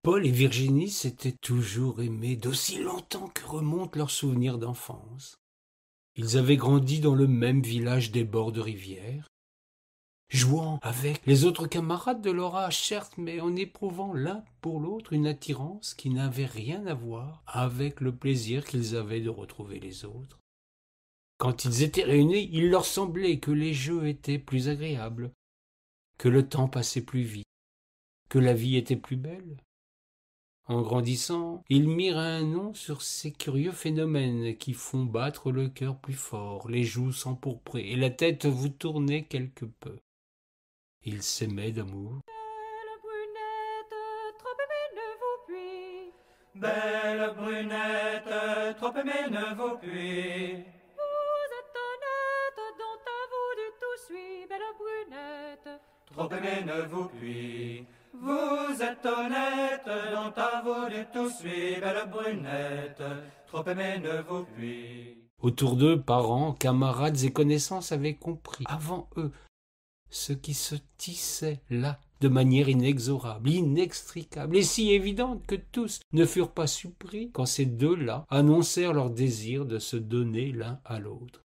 Paul et Virginie s'étaient toujours aimés d'aussi longtemps que remontent leurs souvenirs d'enfance. Ils avaient grandi dans le même village des bords de rivière, jouant avec les autres camarades de leur âge, certes, mais en éprouvant l'un pour l'autre une attirance qui n'avait rien à voir avec le plaisir qu'ils avaient de retrouver les autres. Quand ils étaient réunis, il leur semblait que les jeux étaient plus agréables, que le temps passait plus vite, que la vie était plus belle. En grandissant, ils mirent un nom sur ces curieux phénomènes qui font battre le cœur plus fort, les joues s'empourpraient et la tête vous tournait quelque peu. Ils s'aimaient d'amour. Belle brunette, trop aimée ne vous puis. Belle brunette, trop aimée ne vous puis. Vous êtes honnête, dont à vous du tout suis, belle brunette. Trop aimée ne vous puis. Vous êtes honnête, dont à vous du tout suis, belle brunette. Trop aimée ne vous puis. Autour d'eux, parents, camarades et connaissances avaient compris, avant eux, ce qui se tissait là, de manière inexorable, inextricable, et si évidente que tous ne furent pas surpris quand ces deux-là annoncèrent leur désir de se donner l'un à l'autre.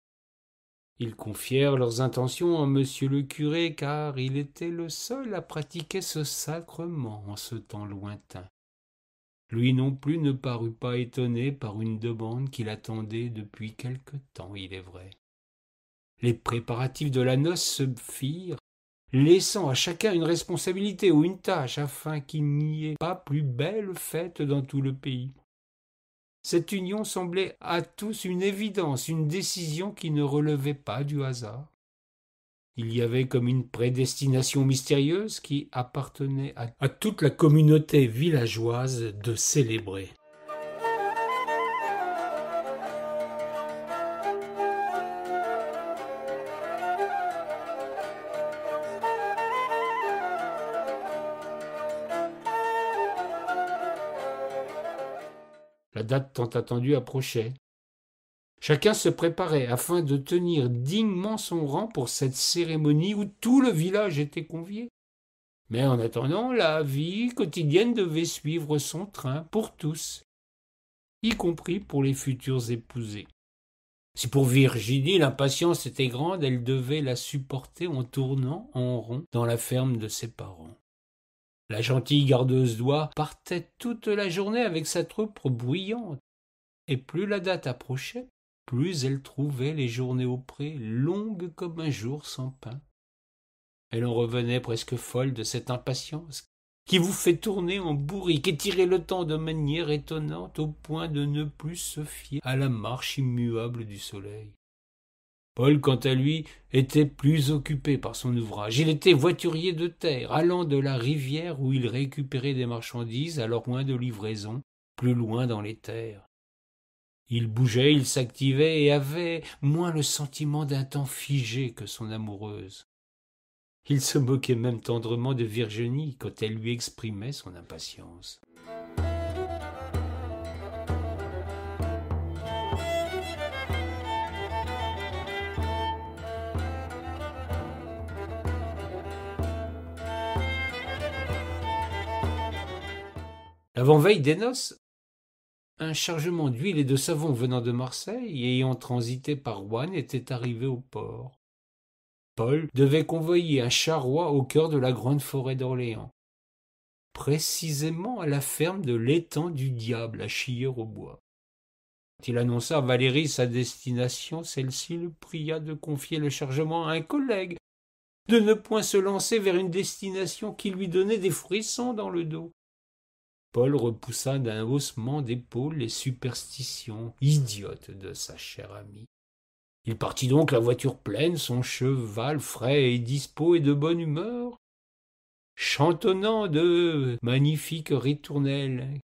Ils confièrent leurs intentions à monsieur le curé, car il était le seul à pratiquer ce sacrement en ce temps lointain. Lui non plus ne parut pas étonné par une demande qu'il attendait depuis quelque temps, il est vrai. Les préparatifs de la noce se firent, laissant à chacun une responsabilité ou une tâche, afin qu'il n'y ait pas plus belle fête dans tout le pays. Cette union semblait à tous une évidence, une décision qui ne relevait pas du hasard. Il y avait comme une prédestination mystérieuse qui appartenait à toute la communauté villageoise de célébrer. La date tant attendue approchait. Chacun se préparait afin de tenir dignement son rang pour cette cérémonie où tout le village était convié. Mais en attendant, la vie quotidienne devait suivre son train pour tous, y compris pour les futurs épousés. Si pour Virginie l'impatience était grande, elle devait la supporter en tournant en rond dans la ferme de ses parents. La gentille gardeuse d'oie partait toute la journée avec sa troupe bruyante, et plus la date approchait, plus elle trouvait les journées au pré longues comme un jour sans pain. Elle en revenait presque folle de cette impatience qui vous fait tourner en bourrique et tirer le temps de manière étonnante au point de ne plus se fier à la marche immuable du soleil. Paul, quant à lui, était plus occupé par son ouvrage. Il était voiturier de terre, allant de la rivière où il récupérait des marchandises à leur point de livraison, plus loin dans les terres. Il bougeait, il s'activait et avait moins le sentiment d'un temps figé que son amoureuse. Il se moquait même tendrement de Virginie quand elle lui exprimait son impatience. L'avant-veille des noces, un chargement d'huile et de savon venant de Marseille et ayant transité par Roanne était arrivé au port. Paul devait convoyer un charroi au cœur de la grande forêt d'Orléans, précisément à la ferme de l'étang du diable à Chilleurs-aux-Bois. Quand il annonça à Valérie sa destination, celle-ci le pria de confier le chargement à un collègue, de ne point se lancer vers une destination qui lui donnait des frissons dans le dos. Paul repoussa d'un haussement d'épaules les superstitions idiotes de sa chère amie. Il partit donc la voiture pleine, son cheval frais et dispos et de bonne humeur, chantonnant de magnifiques ritournelles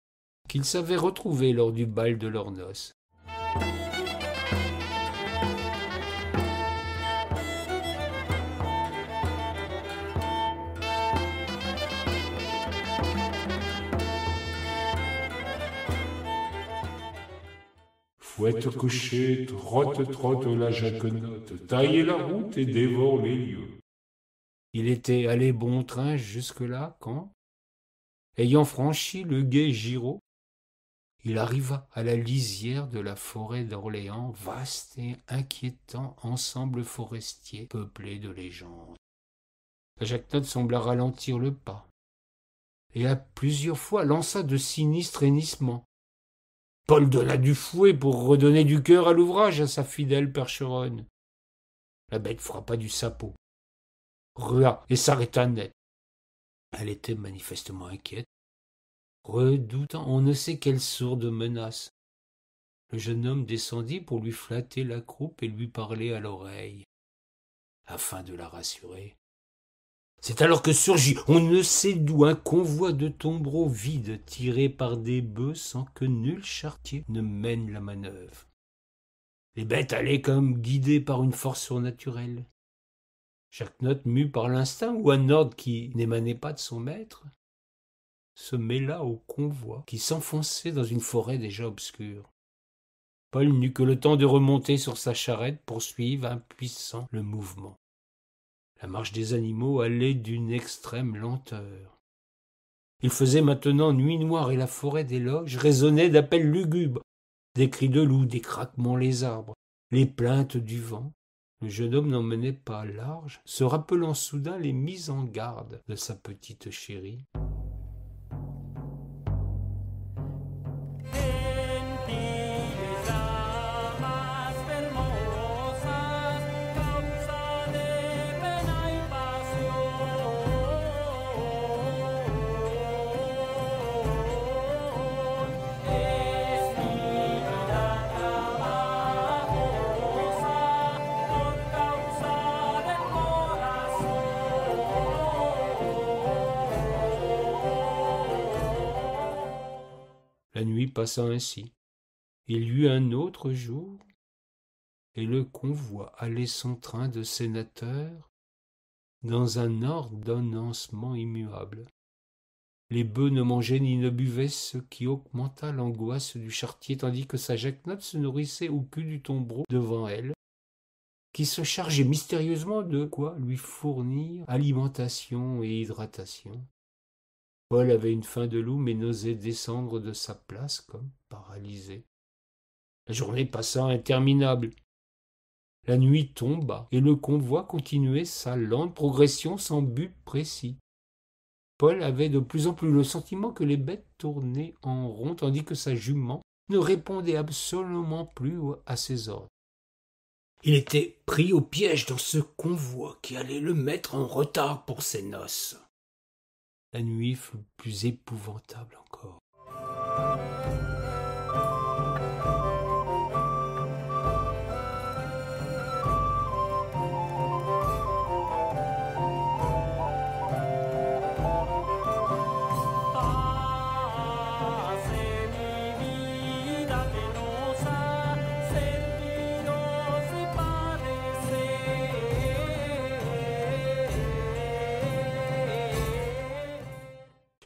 qu'il savait retrouver lors du bal de leurs noces. Fouette couchée, trotte, trotte la jaquenotte, taille la route et dévore les lieux. Il était allé bon train jusque-là quand, Ayant franchi le gué Giraud, il arriva à la lisière de la forêt d'Orléans, vaste et inquiétant ensemble forestier peuplé de légendes. Jacquenotte sembla ralentir le pas, et à plusieurs fois lança de sinistres hennissements. Paul donna du fouet pour redonner du cœur à l'ouvrage à sa fidèle percheronne. La bête frappa du sapot, rua et s'arrêta net. Elle était manifestement inquiète, redoutant on ne sait quelle sourde menace. Le jeune homme descendit pour lui flatter la croupe et lui parler à l'oreille, afin de la rassurer. C'est alors que surgit, on ne sait d'où, un convoi de tombereaux vides tirés par des bœufs sans que nul charretier ne mène la manœuvre. Les bêtes allaient comme guidées par une force surnaturelle. Jacquenotte, mue par l'instinct ou un ordre qui n'émanait pas de son maître, se mêla au convoi qui s'enfonçait dans une forêt déjà obscure. Paul n'eut que le temps de remonter sur sa charrette pour suivre impuissant le mouvement. La marche des animaux allait d'une extrême lenteur. Il faisait maintenant nuit noire et la forêt des loges résonnait d'appels lugubres, des cris de loups, des craquements les arbres, les plaintes du vent. Le jeune homme n'en menait pas large, se rappelant soudain les mises en garde de sa petite chérie. La nuit passa ainsi. Il y eut un autre jour, et le convoi allait son train de sénateurs dans un ordonnancement immuable. Les bœufs ne mangeaient ni ne buvaient, ce qui augmenta l'angoisse du charretier, tandis que sa Jacquenotte se nourrissait au cul du tombereau devant elle, qui se chargeait mystérieusement de quoi lui fournir alimentation et hydratation. Paul avait une faim de loup, mais n'osait descendre de sa place comme paralysé. La journée passa interminable. La nuit tomba, et le convoi continuait sa lente progression sans but précis. Paul avait de plus en plus le sentiment que les bêtes tournaient en rond, tandis que sa jument ne répondait absolument plus à ses ordres. Il était pris au piège dans ce convoi qui allait le mettre en retard pour ses noces. La nuit fut plus épouvantable encore.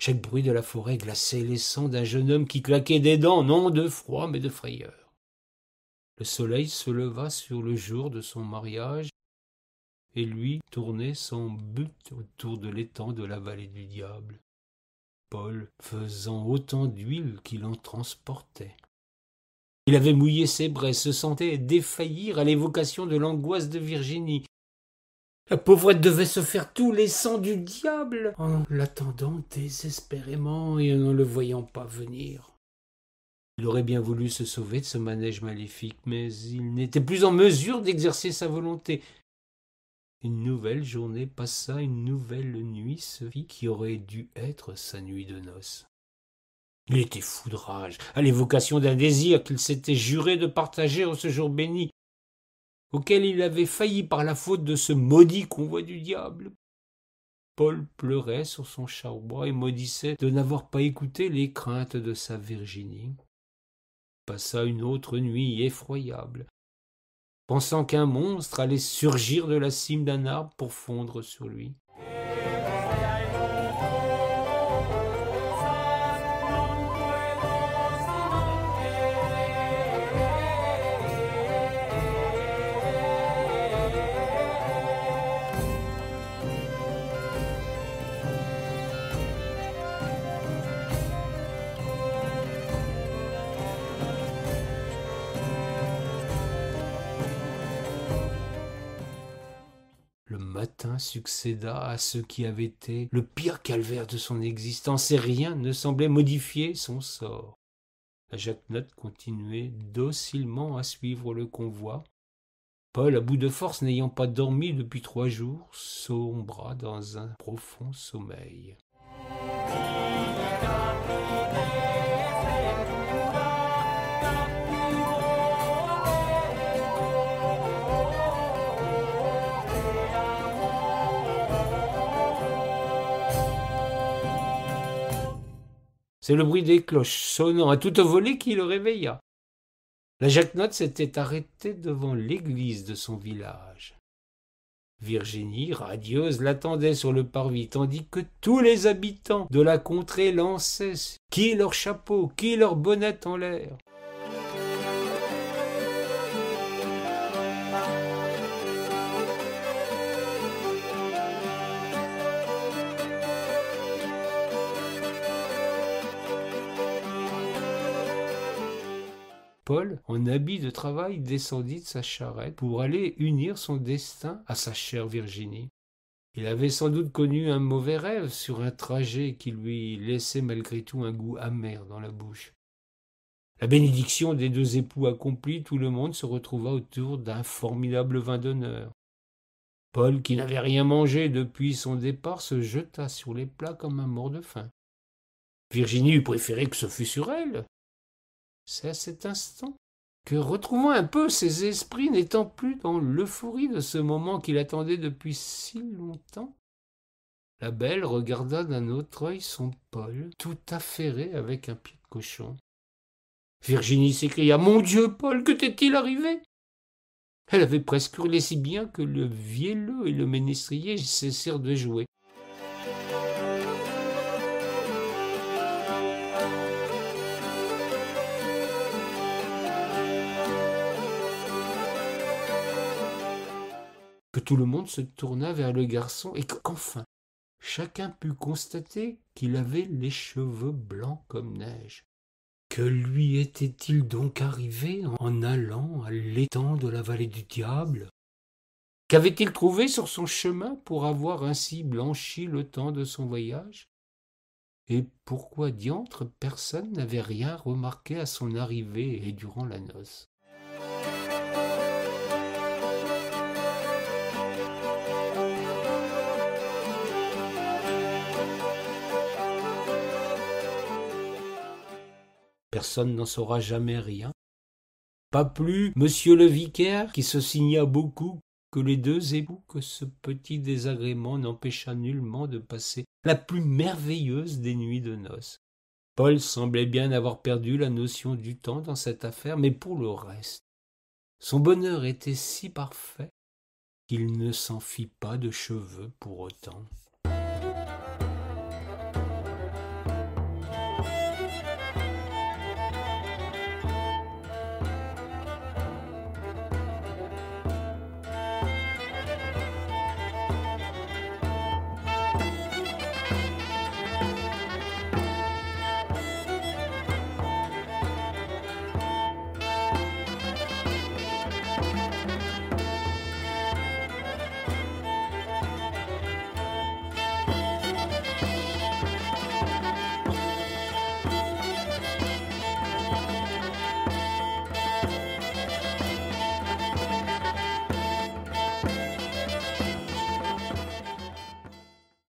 Chaque bruit de la forêt glaçait les sangs d'un jeune homme qui claquait des dents, non de froid mais de frayeur. Le soleil se leva sur le jour de son mariage, et lui tournait son but autour de l'étang de la vallée du diable, Paul faisant autant d'huile qu'il en transportait. Il avait mouillé ses braies, se sentait défaillir à l'évocation de l'angoisse de Virginie. La pauvrette devait se faire tous les sangs du diable en l'attendant désespérément et en ne le voyant pas venir. Il aurait bien voulu se sauver de ce manège maléfique, mais il n'était plus en mesure d'exercer sa volonté. Une nouvelle journée passa, une nouvelle nuit se fit qui aurait dû être sa nuit de noces. Il était fou de rage à l'évocation d'un désir qu'il s'était juré de partager en ce jour béni, auquel il avait failli par la faute de ce maudit convoi du diable. Paul pleurait sur son char-bois et maudissait de n'avoir pas écouté les craintes de sa Virginie. Passa une autre nuit effroyable, pensant qu'un monstre allait surgir de la cime d'un arbre pour fondre sur lui. matin succéda à ce qui avait été le pire calvaire de son existence, et rien ne semblait modifier son sort. La jacquenotte continuait docilement à suivre le convoi. Paul, à bout de force, n'ayant pas dormi depuis 3 jours, sombra dans un profond sommeil. C'est le bruit des cloches sonnant à toute volée qui le réveilla. La jacquenotte s'était arrêtée devant l'église de son village. Virginie, radieuse, l'attendait sur le parvis, tandis que tous les habitants de la contrée lançaient qui leur chapeau, qui leur bonnette en l'air. Paul, en habit de travail, descendit de sa charrette pour aller unir son destin à sa chère Virginie. Il avait sans doute connu un mauvais rêve sur un trajet qui lui laissait malgré tout un goût amer dans la bouche. La bénédiction des 2 époux accomplie, tout le monde se retrouva autour d'un formidable vin d'honneur. Paul, qui n'avait rien mangé depuis son départ, se jeta sur les plats comme un mort de faim. Virginie eût préféré que ce fût sur elle. C'est à cet instant que, retrouvant un peu ses esprits, n'étant plus dans l'euphorie de ce moment qu'il attendait depuis si longtemps, la belle regarda d'un autre œil son Paul, tout affairé avec un pied de cochon. Virginie s'écria « Mon Dieu, Paul, que t'est-il arrivé ?» Elle avait presque hurlé si bien que le vielleux et le ménestrier cessèrent de jouer. Que tout le monde se tourna vers le garçon et qu'enfin chacun put constater qu'il avait les cheveux blancs comme neige. Que lui était-il donc arrivé en allant à l'étang de la vallée du diable? Qu'avait-il trouvé sur son chemin pour avoir ainsi blanchi le temps de son voyage? Et pourquoi diantre personne n'avait rien remarqué à son arrivée et durant la noce? Personne n'en saura jamais rien. Pas plus monsieur le vicaire, qui se signa beaucoup, que les 2 époux, que ce petit désagrément n'empêcha nullement de passer la plus merveilleuse des nuits de noces. Paul semblait bien avoir perdu la notion du temps dans cette affaire, mais pour le reste, son bonheur était si parfait qu'il ne s'en fit pas de cheveux pour autant.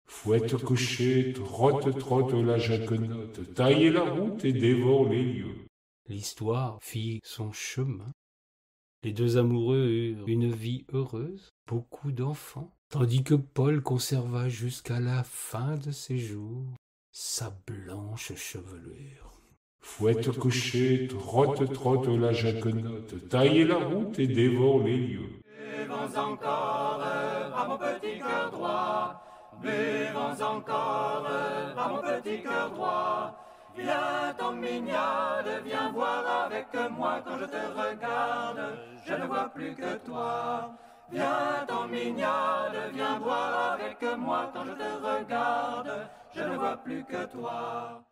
Fouette cocher, trotte trotte la jacquenotte, taille la route et dévore les lieux. L'histoire fit son chemin. Les 2 amoureux eurent une vie heureuse, beaucoup d'enfants, tandis que Paul conserva jusqu'à la fin de ses jours sa blanche chevelure. Fouette cocher, trotte trotte la jacquenotte, taille la route et dévore les lieux. Buvons encore à mon petit cœur droit. Buvons encore à mon petit cœur droit. Viens ton mignonne, viens voir avec moi. Quand je te regarde, je ne vois plus que toi. Viens ton mignonne, viens voir avec moi. Quand je te regarde, je ne vois plus que toi.